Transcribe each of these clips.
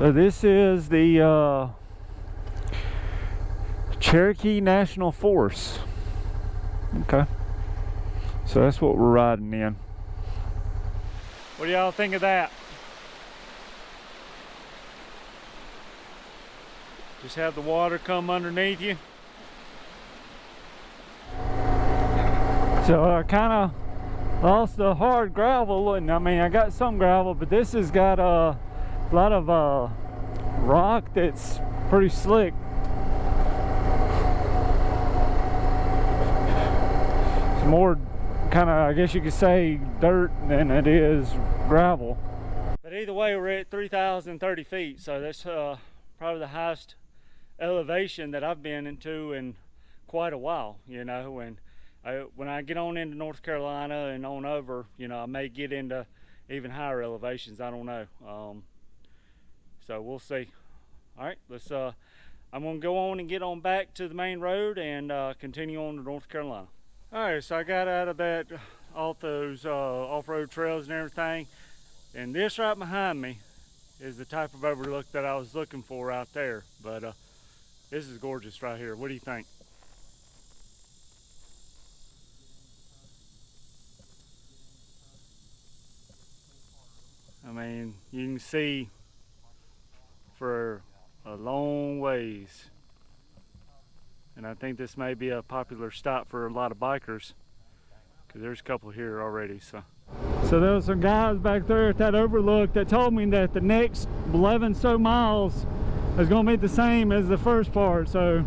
So this is the Cherokee National Forest. Okay. So that's what we're riding in. What do y'all think of that? Just have the water come underneath you. So I kind of lost the hard gravel, and I mean I got some gravel, but this has got a lot of rock that's pretty slick. It's more kind of, I guess you could say, dirt than it is gravel. But either way, we're at 3,030 feet, so that's probably the highest elevation that I've been into in quite a while, you know. And when I get on into North Carolina and on over, you know, I may get into even higher elevations. I don't know. So we'll see. All right, let's. I'm gonna go on and get on back to the main road and continue on to North Carolina. All right, so I got out of that, off those off-road trails and everything, and this right behind me is the type of overlook that I was looking for out there. But this is gorgeous right here. What do you think? I mean, you can see for a long ways. And I think this may be a popular stop for a lot of bikers, because there's a couple here already. So there was some guys back there at that overlook that told me that the next 11 so miles is going to be the same as the first part. So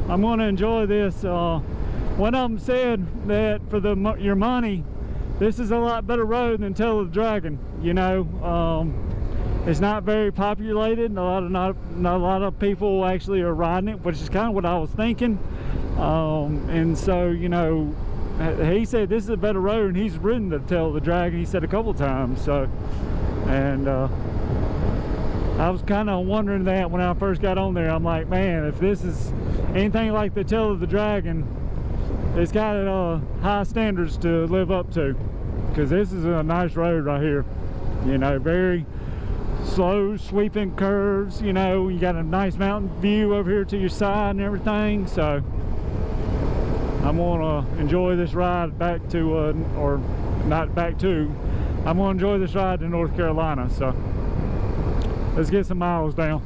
I'm going to enjoy this. One of them said that for your money, this is a lot better road than Tail of the Dragon. You know, it's not very populated. Not a lot of people actually are riding it, which is kind of what I was thinking. And so, you know, he said this is a better road, and he's ridden the Tail of the Dragon, he said, a couple times. So, and I was kind of wondering that when I first got on there. I'm like, man, if this is anything like the Tail of the Dragon, it's got high standards to live up to, because this is a nice road right here. You know, very slow sweeping curves. You know, you got a nice mountain view over here to your side and everything. So I'm gonna enjoy this ride back to or not back to, I'm gonna enjoy this ride to North Carolina. So let's get some miles down.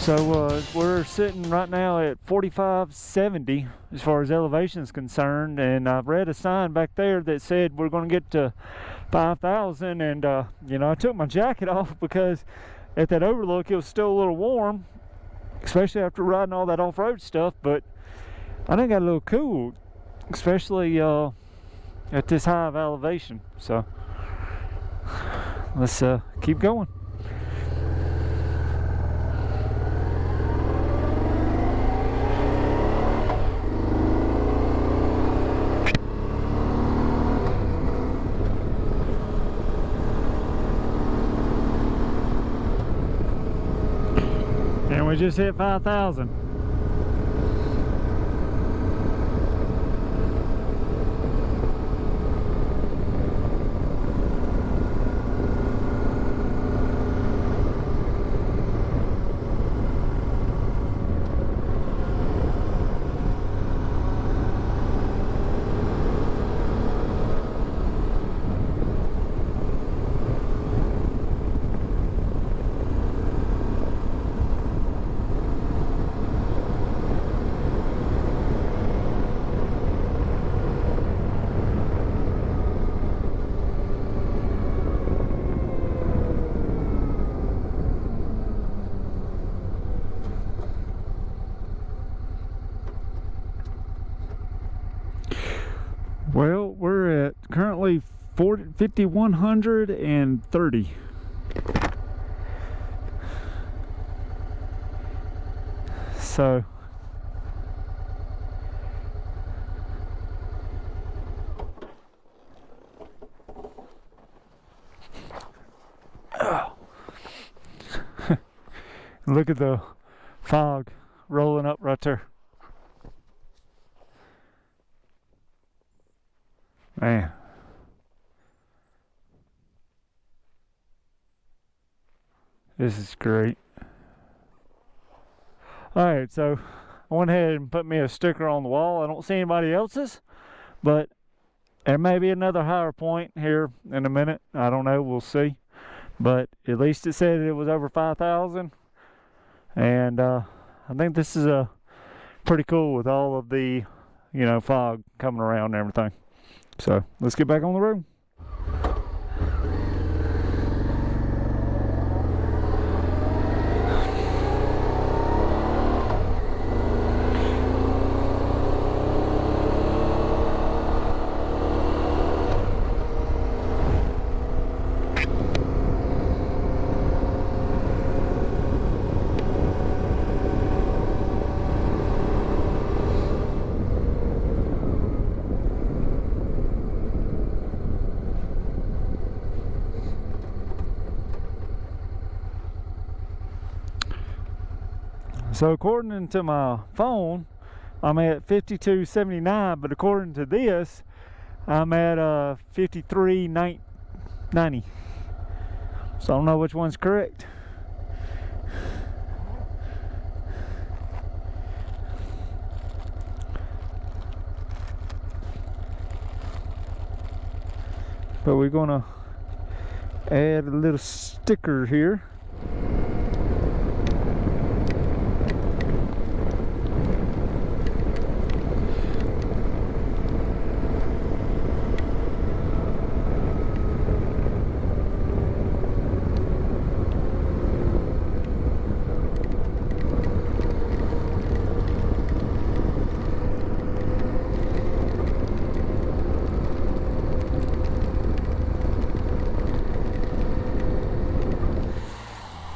So we're sitting right now at 4570 as far as elevation is concerned, and I've read a sign back there that said we're going to get to 5,000. And you know, I took my jacket off because at that overlook it was still a little warm, especially after riding all that off-road stuff. But I think I got a little cool, especially at this high of elevation. So let's keep going. And we just hit 5,000. 5,130. So look at the fog rolling up right there. Man. This is great. Alright, so I went ahead and put me a sticker on the wall. I don't see anybody else's, but there may be another higher point here in a minute. I don't know, we'll see. But at least it said it was over 5,000. And I think this is pretty cool with all of the, you know, fog coming around and everything. So let's get back on the road. So according to my phone, I'm at 52.79, but according to this, I'm at 53.90. So I don't know which one's correct. But we're gonna add a little sticker here.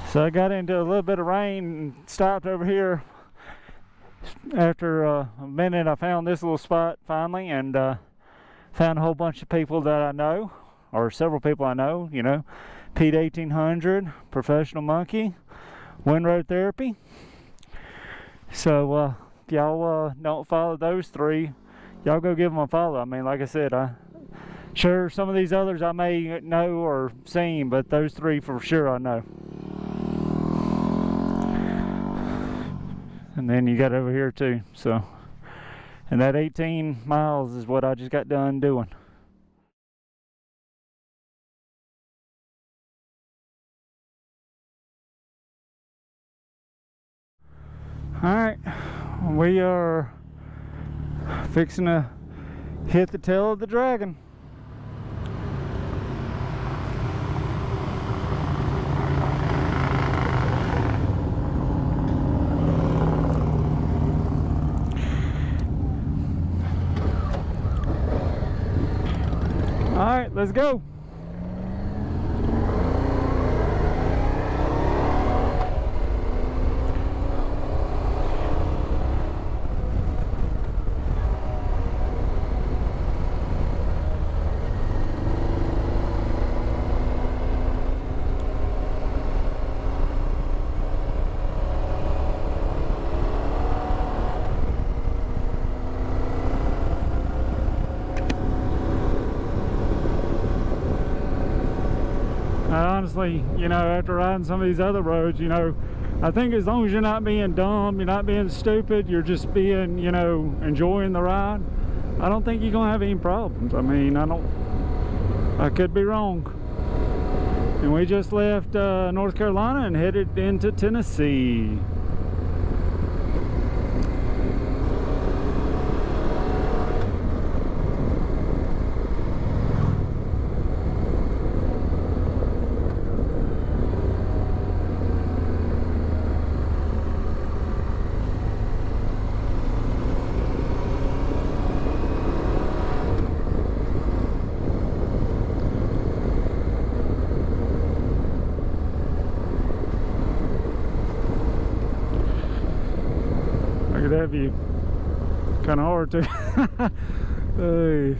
So I got into a little bit of rain and stopped over here. After a minute I found this little spot finally, and found a whole bunch of people that I know, or several people I know, you know. Pete 1800, Professional Monkey, Windrow Therapy. So if y'all don't follow those three, y'all go give them a follow. I mean, like I said, sure some of these others I may know or seen, but those three for sure I know. And then you got over here too, so. And that 18 miles is what I just got done doing. Alright, we are fixing to hit the tail of the dragon. Alright, let's go. Honestly, you know, after riding some of these other roads, you know, I think as long as you're not being dumb, you're not being stupid, you're just being, you know, enjoying the ride, I don't think you're gonna have any problems. I mean, I could be wrong. And we just left North Carolina and headed into Tennessee. at that view. Kind of hard to. Hey.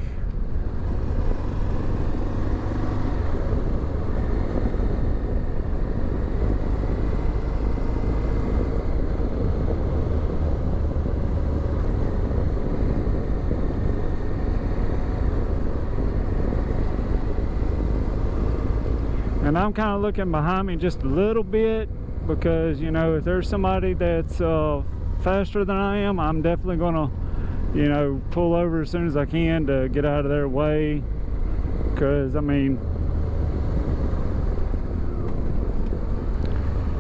And I'm kind of looking behind me just a little bit because, you know, if there's somebody that's faster than I am, I'm definitely gonna, you know, pull over as soon as I can to get out of their way. Because, I mean,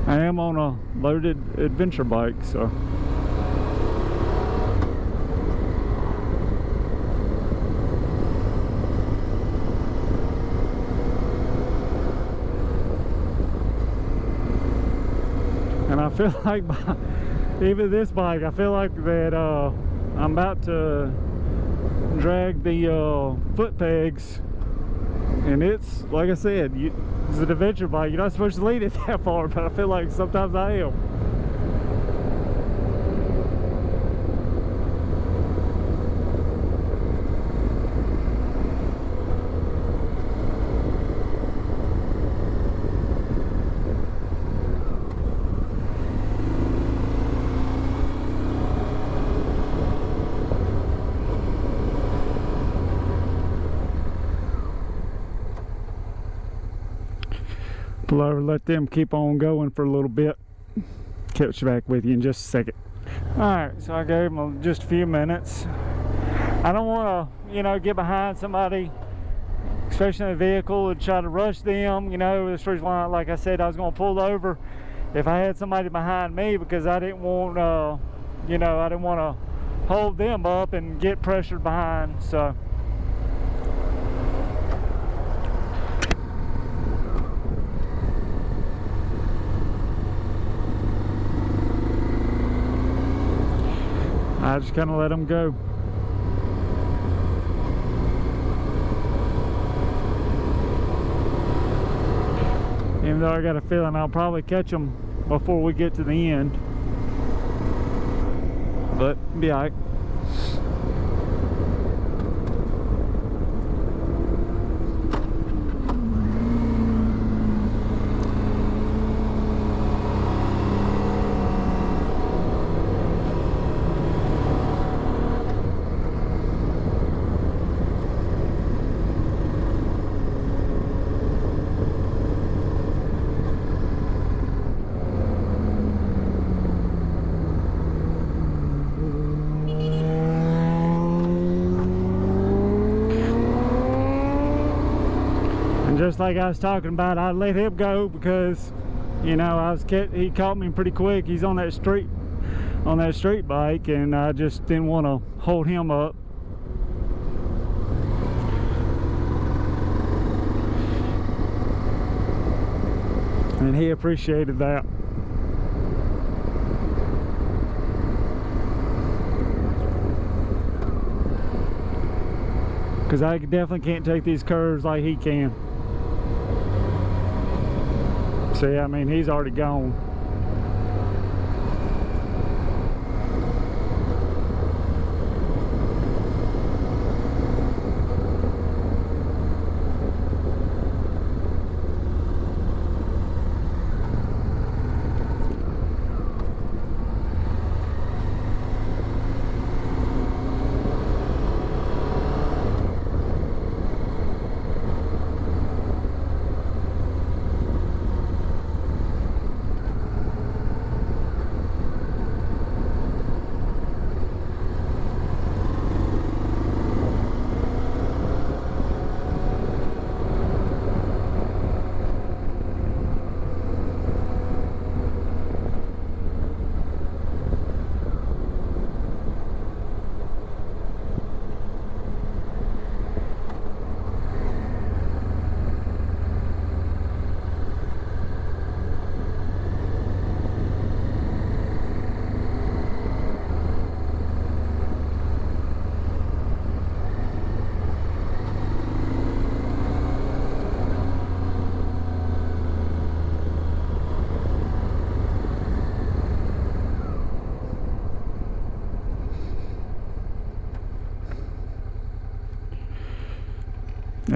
I am on a loaded adventure bike, so. And I feel like, even this bike, I feel like that I'm about to drag the foot pegs, and it's, like I said, it's an adventure bike. You're not supposed to lean it that far, but I feel like sometimes I am. Pull over, let them keep on going for a little bit. Catch back with you in just a second. Alright, so I gave them just a few minutes. I don't want to, you know, get behind somebody, especially in a vehicle, and try to rush them. You know, this reason why, like I said, I was going to pull over if I had somebody behind me, because I didn't want, you know, I didn't want to hold them up and get pressured behind. So. I just kind of let them go. Even though I got a feeling I'll probably catch them before we get to the end. But be alright. Just like I was talking about, I let him go because, you know, he caught me pretty quick. He's on that street bike, and I just didn't want to hold him up. And he appreciated that. Because I definitely can't take these curves like he can. See, I mean, he's already gone.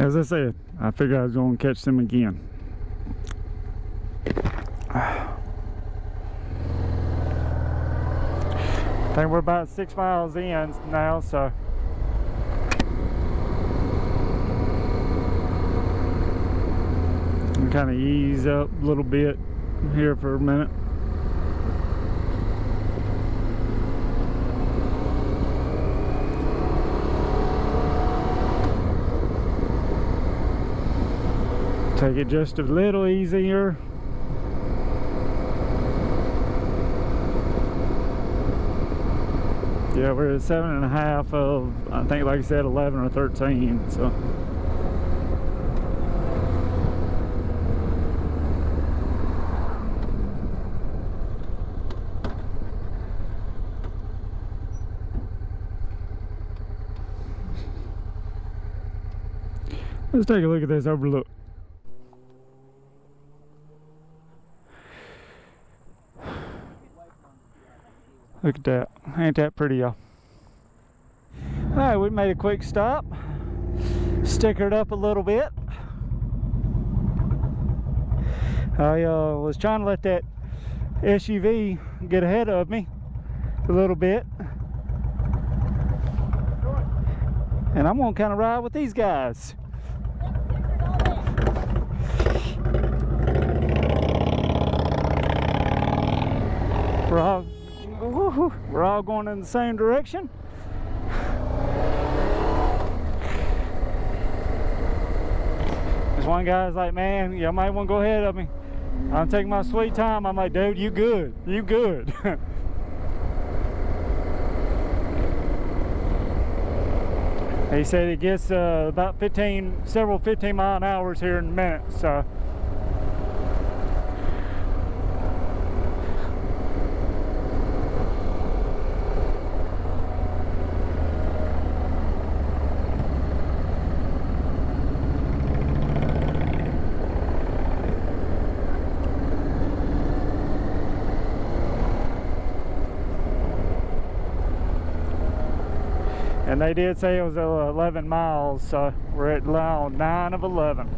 As I said, I figured I was going to catch them again. I think we're about 6 miles in now, so I'm kind of ease up a little bit here for a minute. Take it just a little easier. Yeah, we're at 7.5 of, I think, like I said, 11 or 13, so. Let's take a look at this overlook. Look at that. Ain't that pretty, y'all? Alright, we made a quick stop. Stickered up a little bit. I was trying to let that SUV get ahead of me a little bit. And I'm gonna kind of ride with these guys. We're all going in the same direction. This one guy's like, man, you might want to go ahead of me. I'm taking my sweet time. I'm like, dude, you good. You good. He said it gets about several 15-mile-an-hours here in a minute, so. And they did say it was 11 miles, so we're at now 9 of 11.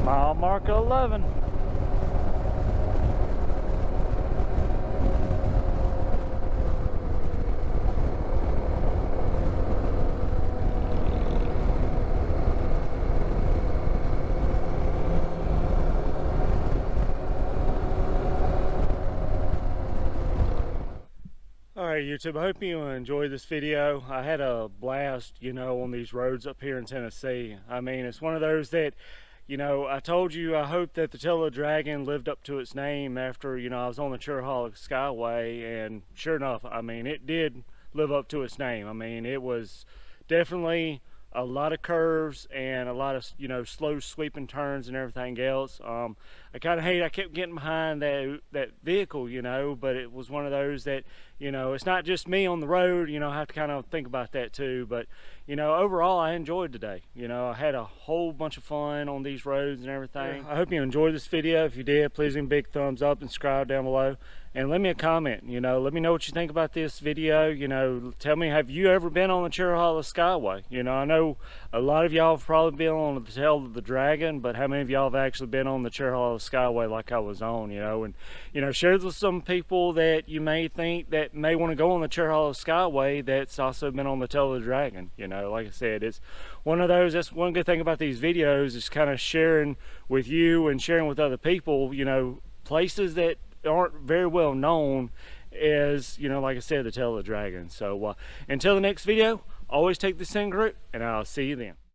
Mile marker 11. Alright YouTube, I hope you enjoyed this video. I had a blast, on these roads up here in Tennessee. I mean, it's one of those that, I told you I hope that the Tail of the Dragon lived up to its name after, I was on the Cherohala Skyway, and sure enough, I mean, it did live up to its name. I mean, it was definitely a lot of curves and a lot of, slow sweeping turns and everything else. I kind of hate, I kept getting behind that vehicle, but it was one of those that, it's not just me on the road, I have to kind of think about that too. But, overall, I enjoyed today. I had a whole bunch of fun on these roads and everything. Yeah. I hope you enjoyed this video. If you did, please give me a big thumbs up and subscribe down below. And let me a comment, let me know what you think about this video. Tell me, have you ever been on the Cherohala Skyway? I know a lot of y'all have probably been on the Tail of the Dragon, but how many of y'all have actually been on the Cherohala Skyway like I was on, and share this with some people that you may think that may want to go on the Cherohala Skyway that's also been on the Tail of the Dragon. Like I said, it's one of those, that's one good thing about these videos, is kind of sharing with you and sharing with other people, places that aren't very well known as, like I said, the Tail of the Dragon. So until the next video, always take this in group, and I'll see you then.